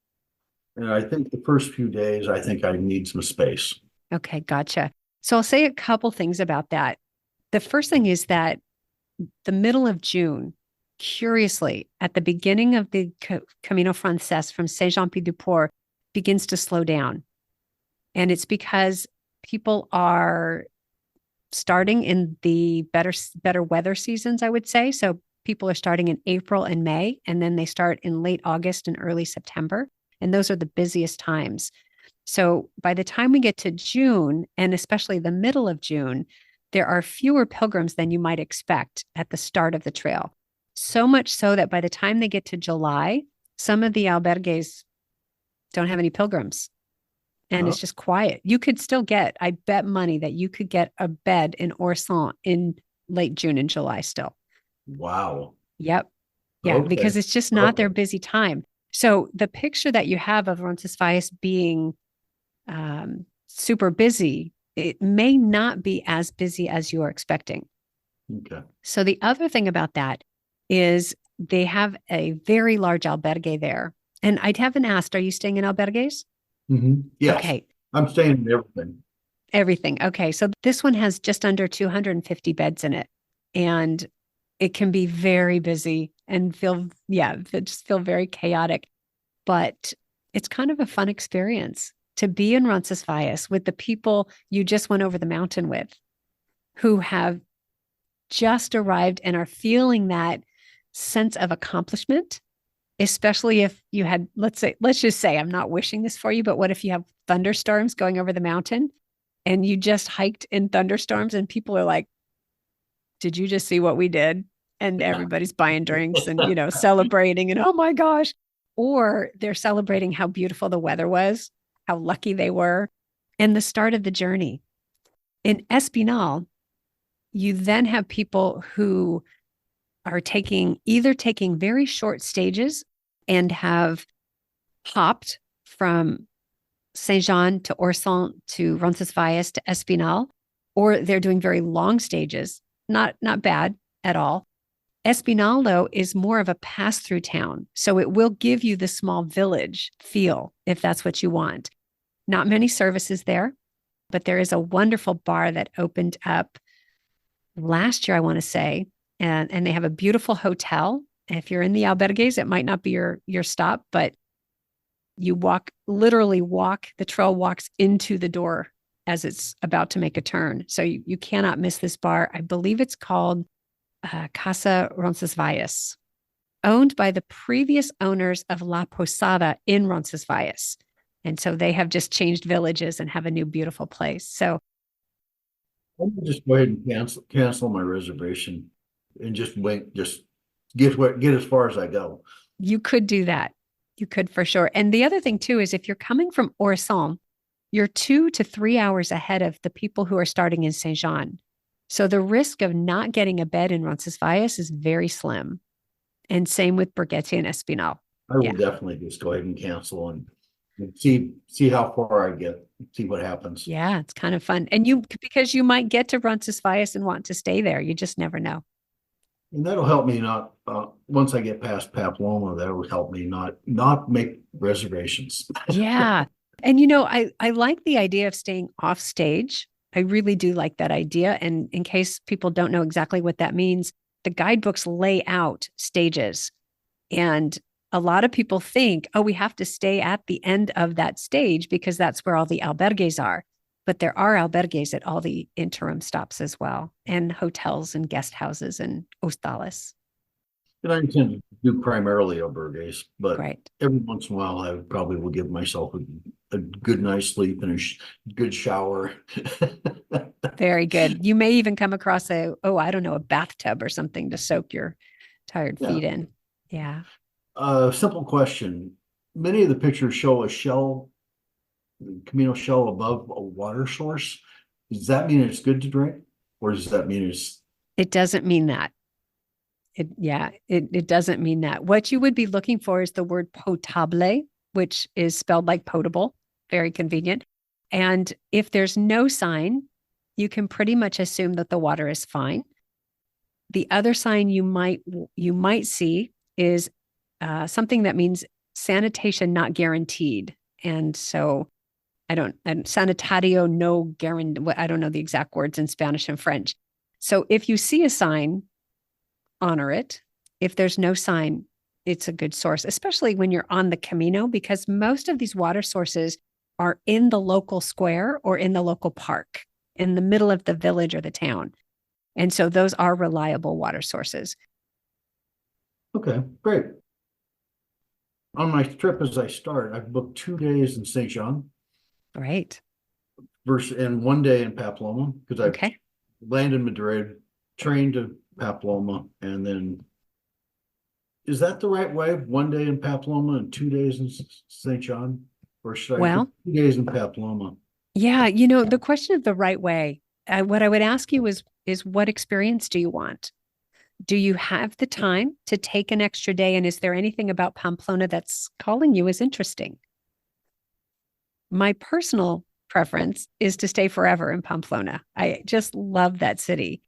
And I think the first few days, I think I need some space. Okay, gotcha. So I'll say a couple things about that. The first thing is that the middle of June, curiously, at the beginning of the Camino Frances from Saint-Jean-Pied-du-Port, begins to slow down. And it's because people are starting in the better weather seasons, I would say. So people are starting in April and May, and then they start in late August and early September. And those are the busiest times. So by the time we get to June, and especially the middle of June, there are fewer pilgrims than you might expect at the start of the trail. So much so that by the time they get to July, some of the albergues don't have any pilgrims. And it's just quiet. You could still get, I bet money that you could get a bed in Orson in late June and July still. Wow. Yep. Yeah, Okay. because it's just not their busy time. So the picture that you have of Roncesvalles being super busy, it may not be as busy as you are expecting. Okay. So the other thing about that is they have a very large albergue there. And I haven't asked, are you staying in albergues? Yes. Okay. I'm staying in everything. Everything. Okay. So this one has just under 250 beds in it. And it can be very busy and just feel very chaotic. But it's kind of a fun experience to be in Roncesvalles with the people you just went over the mountain with, who have just arrived and are feeling that sense of accomplishment, especially if you had, let's just say, I'm not wishing this for you, but what if you have thunderstorms going over the mountain and you just hiked in thunderstorms and people are like, did you just see what we did? And everybody's buying drinks and, celebrating and, oh my gosh. Or they're celebrating how beautiful the weather was, how lucky they were, and the start of the journey. In Espinal, you then have people who are either taking very short stages and have hopped from Saint-Jean to Orson to Roncesvalles to Espinal, or they're doing very long stages. Not bad at all. Espinal, though, is more of a pass-through town. So it will give you the small village feel if that's what you want. Not many services there, but there is a wonderful bar that opened up last year, I want to say, and they have a beautiful hotel. If you're in the albergues, it might not be your stop, but you the trail walks into the door as it's about to make a turn. So you cannot miss this bar. I believe it's called Casa Roncesvalles, owned by the previous owners of La Posada in Roncesvalles. And so they have just changed villages and have a new beautiful place. So I'm gonna just go ahead and cancel my reservation and just get as far as I go. you could do that. You could for sure. And the other thing too is if you're coming from Orson, you're 2 to 3 hours ahead of the people who are starting in Saint-Jean. So the risk of not getting a bed in Roncesvalles is very slim. And same with Borghetti and Espinal. I will definitely just go ahead and cancel and see how far I get, see what happens. Yeah, it's kind of fun. And because you might get to Roncesvalles and want to stay there. You just never know. And that'll help me not, once I get past Paploma, that will help me not make reservations. Yeah. And I like the idea of staying off stage. I really do like that idea. And in case people don't know exactly what that means, the guidebooks lay out stages. And a lot of people think, oh, we have to stay at the end of that stage because that's where all the albergues are. But there are albergues at all the interim stops as well, and hotels and guest houses and hostales. And I intend to do primarily albergues, but Right. every once in a while, I probably will give myself a good night's sleep and a good shower. Very good. You may even come across a bathtub or something to soak your tired feet in. Yeah. Simple question. Many of the pictures show a shell, Camino shell above a water source. Does that mean it's good to drink? Or does that mean It doesn't mean that. It doesn't mean that. What you would be looking for is the word potable, which is spelled like potable, very convenient. And if there's no sign, you can pretty much assume that the water is fine. The other sign you might see is something that means sanitation not guaranteed. And so sanitario no guarantee, I don't know the exact words in Spanish and French. So if you see a sign, honor it. If there's no sign, it's a good source, especially when you're on the Camino, because most of these water sources are in the local square or in the local park, in the middle of the village or the town. And so those are reliable water sources. Okay, great. On my trip as I start, I've booked 2 days in St. John Right. and 1 day in Pamplona, because I Okay. landed in Madrid, trained to Pamplona, and then is that the right way? 1 day in Pamplona and 2 days in St. John? Or should I put Well, 2 days in Pamplona? yeah, the question of the right way, what I would ask you is what experience do you want? Do you have the time to take an extra day? And is there anything about Pamplona that's calling you as interesting? My personal preference is to stay forever in Pamplona. I just love that city.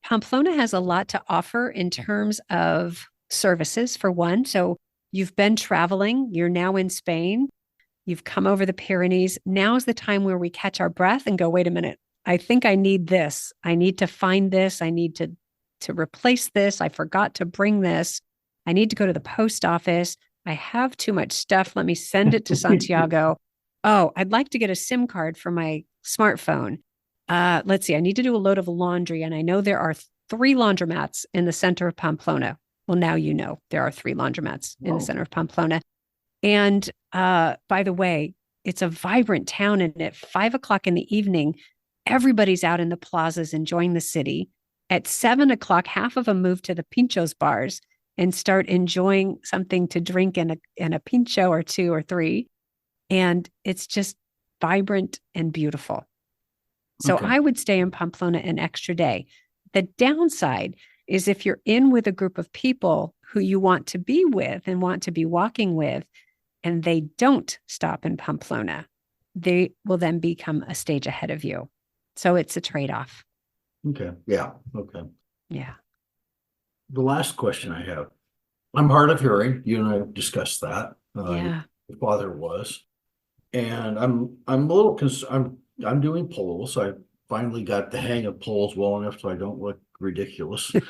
Pamplona has a lot to offer in terms of services, for one. So you've been traveling, you're now in Spain, you've come over the Pyrenees. Now's the time where we catch our breath and go, wait a minute, I think I need this. I need to find this. I need to replace this. I forgot to bring this. I need to go to the post office. I have too much stuff. Let me send it to Santiago. Oh, I'd like to get a SIM card for my smartphone. Let's see. I need to do a load of laundry. And I know there are 3 laundromats in the center of Pamplona. Well, now you know there are 3 laundromats in the center of Pamplona. And by the way, it's a vibrant town. And at 5 o'clock in the evening, everybody's out in the plazas enjoying the city. At 7 o'clock, half of them move to the pinchos bars and start enjoying something to drink in a pincho or 2 or 3. And it's just vibrant and beautiful. So Okay. I would stay in Pamplona an extra day. The downside is if you're in with a group of people who you want to be with and want to be walking with, and they don't stop in Pamplona, they will then become a stage ahead of you. So it's a trade-off. Okay. Yeah. Okay. Yeah. The last question I have. I'm hard of hearing. You and I have discussed that. Yeah. Your father was. And I'm a little I'm doing polls. I finally got the hang of polls well enough so I don't look ridiculous. And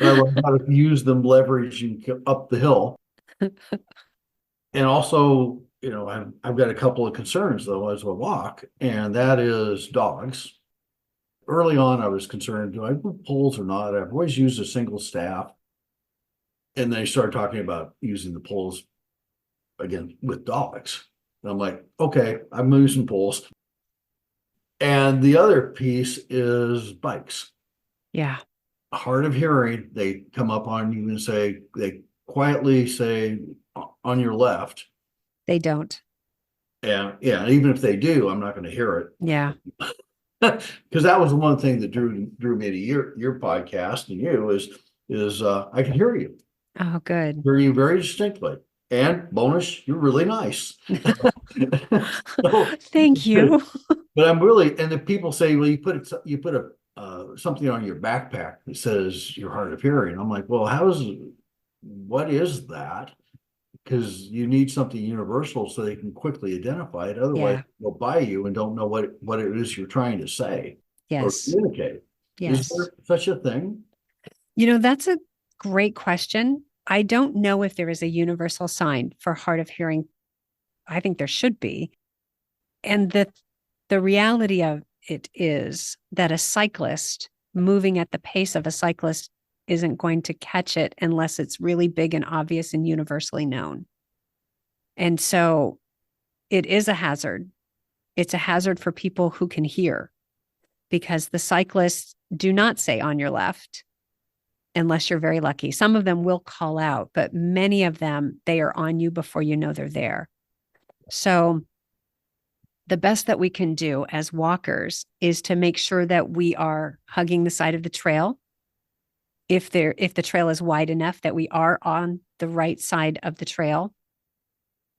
I learned how to use them leveraging up the hill. And also, I've got a couple of concerns though as I walk, and that is dogs. Early on, I was concerned, do I move poles or not? I've always used a single staff. And they started talking about using the poles again with dogs. And I'm like, okay, I'm using poles. And the other piece is bikes. Yeah. Hard of hearing, they come up on you and they quietly say on your left. They don't. And yeah, even if they do, I'm not going to hear it. Yeah. Because that was one thing that drew me to your podcast and you is I can hear you. Oh, good. Hear you very distinctly. And bonus, you're really nice. So, Thank you. but I'm really, and if people say, well, you put a something on your backpack that says you're hard of hearing. I'm like, well, what is that? Because you need something universal so they can quickly identify it. Otherwise, Yeah. they'll buy you and don't know what it is you're trying to say or Yes. communicate. Yes. Is there such a thing? That's a great question. I don't know if there is a universal sign for hard of hearing. I think there should be. And the reality of it is that a cyclist moving at the pace of a cyclist isn't going to catch it unless it's really big and obvious and universally known. And so it is a hazard. It's a hazard for people who can hear, because the cyclists do not say on your left unless you're very lucky. Some of them will call out, but many of them, they are on you before you know they're there. So the best that we can do as walkers is to make sure that we are hugging the side of the trail. If the trail is wide enough, that we are on the right side of the trail.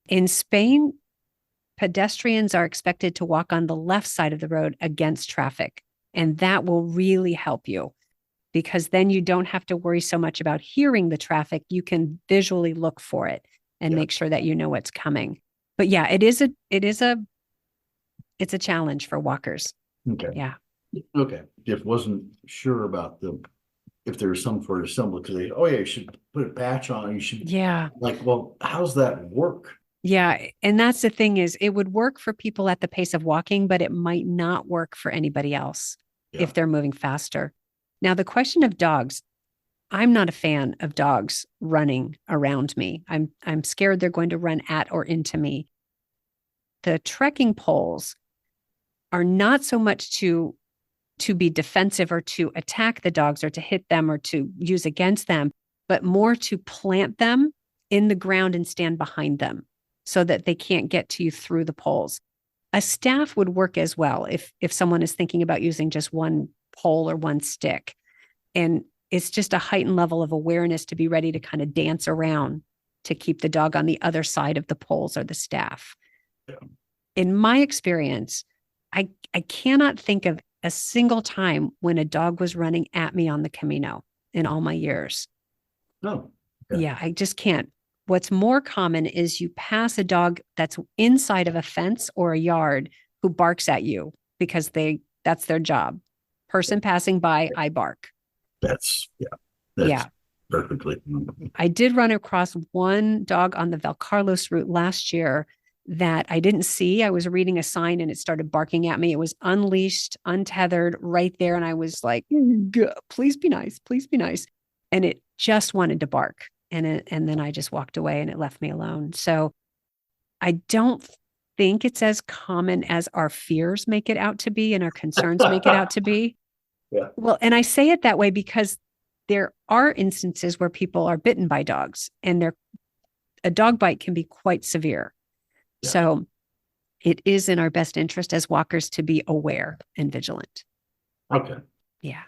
In Spain, pedestrians are expected to walk on the left side of the road against traffic. And that will really help you, because then you don't have to worry so much about hearing the traffic. You can visually look for it and make sure that you know what's coming. But yeah, it's a challenge for walkers. Okay. Yeah. Okay. Just wasn't sure about the if there was some sort of symbol, because they, oh yeah, you should put a patch on, you should, Yeah. like, well, how's that work? Yeah. And that's the thing is it would work for people at the pace of walking, but it might not work for anybody else Yeah. if they're moving faster. Now, the question of dogs, I'm not a fan of dogs running around me. I'm scared they're going to run at or into me. The trekking poles are not so much to be defensive or to attack the dogs or to hit them or to use against them, but more to plant them in the ground and stand behind them so that they can't get to you through the poles. A staff would work as well if someone is thinking about using just one pole or one stick. And it's just a heightened level of awareness to be ready to kind of dance around to keep the dog on the other side of the poles or the staff. Yeah. In my experience, I cannot think of a single time when a dog was running at me on the Camino in all my years. No. Yeah, I just can't. What's more common is you pass a dog that's inside of a fence or a yard who barks at you because that's their job. Person passing by, I bark. That's Yeah. perfectly. I did run across one dog on the Valcarlos route last year that I didn't see. I was reading a sign and it started barking at me. It was unleashed, untethered right there. And I was like, please be nice. Please be nice. And it just wanted to bark. And then I just walked away and it left me alone. So I don't think it's as common as our fears make it out to be and our concerns make it out to be. Yeah. Well, and I say it that way because there are instances where people are bitten by dogs and a dog bite can be quite severe. Yeah. So it is in our best interest as walkers to be aware and vigilant. Okay. Yeah.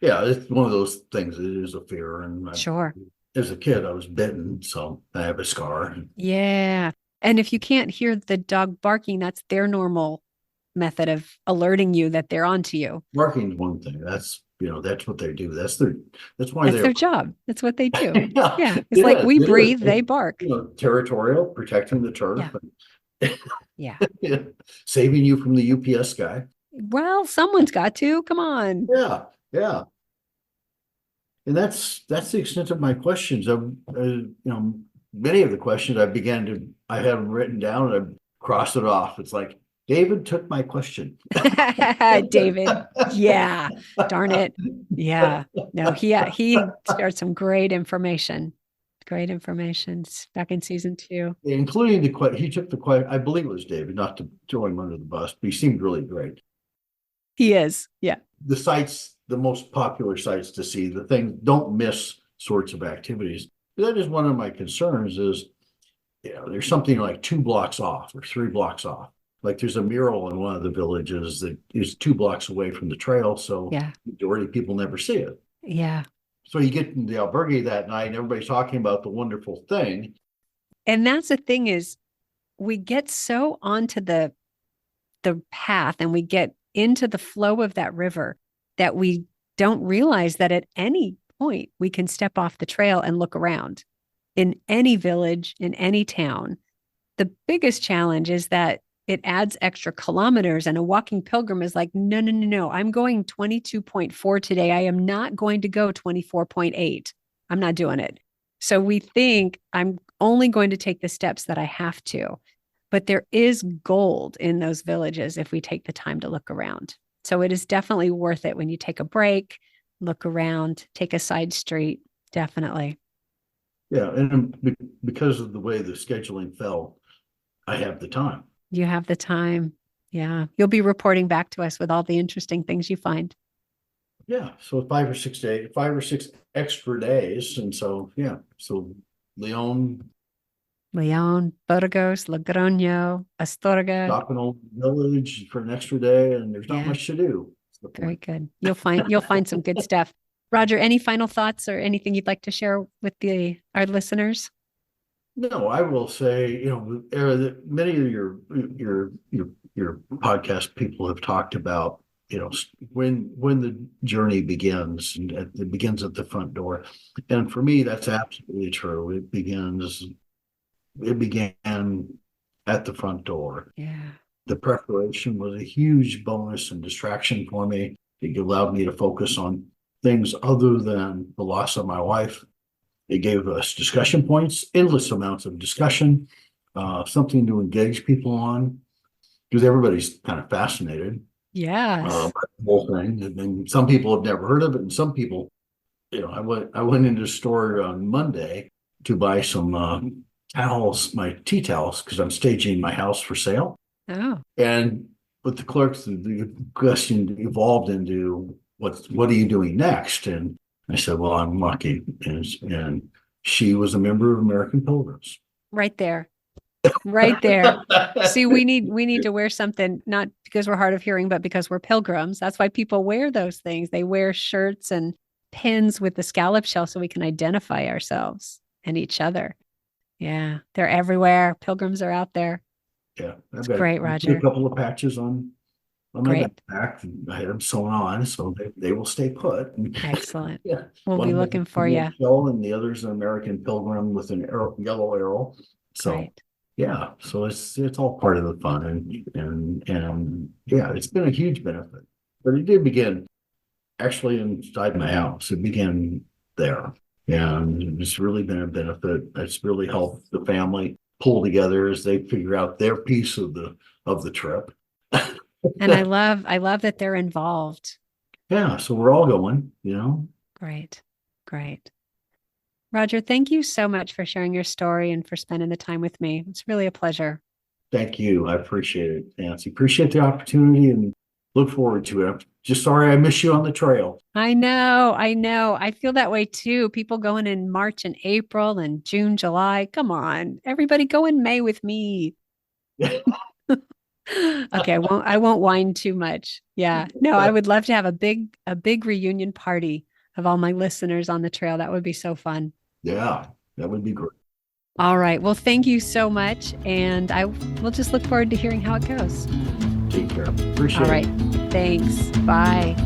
Yeah, it's one of those things. It is a fear. And sure. As a kid, I was bitten, so I have a scar. Yeah. And if you can't hear the dog barking, that's their normal method of alerting you that they're onto you. Barking is one thing. That's what they do. That's their job. That's what they do. Yeah. It's like we breathe, they bark. Territorial, protecting the turf. Yeah. Yeah. Saving you from the UPS guy. Well, someone's got to. Come on. Yeah. Yeah. And that's the extent of my questions. Many of the questions I have them written down and I've crossed it off. It's like, David took my question. David. Yeah. Darn it. Yeah. No, he shared some great information. Great information back in season 2. Including he took the question, I believe it was David, not to throw him under the bus, but he seemed really great. He is. Yeah. The most popular sites to see, the thing, don't miss sorts of activities. That is one of my concerns is, there's something like 2 blocks off or 3 blocks off. Like there's a mural in one of the villages that is 2 blocks away from the trail. So the majority of people never see it. Yeah. So you get in the albergue that night and everybody's talking about the wonderful thing. And that's the thing is we get so onto the path and we get into the flow of that river that we don't realize that at any point we can step off the trail and look around in any village, in any town. The biggest challenge is that it adds extra kilometers and a walking pilgrim is like, no. I'm going 22.4 today. I am not going to go 24.8. I'm not doing it. So we think I'm only going to take the steps that I have to, but there is gold in those villages if we take the time to look around. So it is definitely worth it when you take a break, look around, take a side street. Definitely. Yeah. And because of the way the scheduling fell, I have the time. You have the time. Yeah. You'll be reporting back to us with all the interesting things you find. Yeah. So 5 or 6 extra days. And so, yeah. So Leon, Burgos, Logroño, Astorga. Stop in Old Village for an extra day, and there's not much to do. Very good. You'll find some good stuff. Roger, any final thoughts or anything you'd like to share with our listeners? No, I will say, many of your podcast people have talked about, when the journey begins, and it begins at the front door. And for me, that's absolutely true. It began at the front door. Yeah. The preparation was a huge bonus and distraction for me. It allowed me to focus on things other than the loss of my wife. It gave us discussion points, endless amounts of discussion, something to engage people on, because everybody's kind of fascinated Yes. by the whole thing. And then some people have never heard of it, and some people, I went into the store on Monday to buy some towels, my tea towels, because I'm staging my house for sale. Oh, And with the clerks, the question evolved into what are you doing next? And I said, well, I'm lucky. And she was a member of American Pilgrims. right there. Right there. See, we need to wear something, not because we're hard of hearing, but because we're pilgrims. That's why people wear those things. They wear shirts and pins with the scallop shell so we can identify ourselves and each other. Yeah, they're everywhere. Pilgrims are out there. Yeah, I've It's got great, a Roger. couple of patches on my Great. backpack. I had them sewn on, so they will stay put. Excellent. Yeah, We'll one be of them looking is for a you. shell, and the other's an American Pilgrim with an arrow, yellow arrow. So Great. yeah, so it's all part of the fun, and yeah, it's been a huge benefit. But it did begin actually inside my house. It began there, and it's really been a benefit. It's really helped the family pull together as they figure out their piece of the trip. And I love that they're involved. Yeah, so we're all going. Great. Great. Roger, thank you so much for sharing your story and for spending the time with me. It's really a pleasure. Thank you. I appreciate it, Nancy. Appreciate the opportunity and look forward to it. I'm just sorry I miss you on the trail. I know. I know. I feel that way too. People going in March and April and June, July. Come on. Everybody go in May with me. Okay, I won't whine too much. Yeah. No, I would love to have a big reunion party of all my listeners on the trail. That would be so fun. Yeah, that would be great. All right. Well, thank you so much. And I will just look forward to hearing how it goes. Take care. Appreciate All it. right. Thanks. Bye.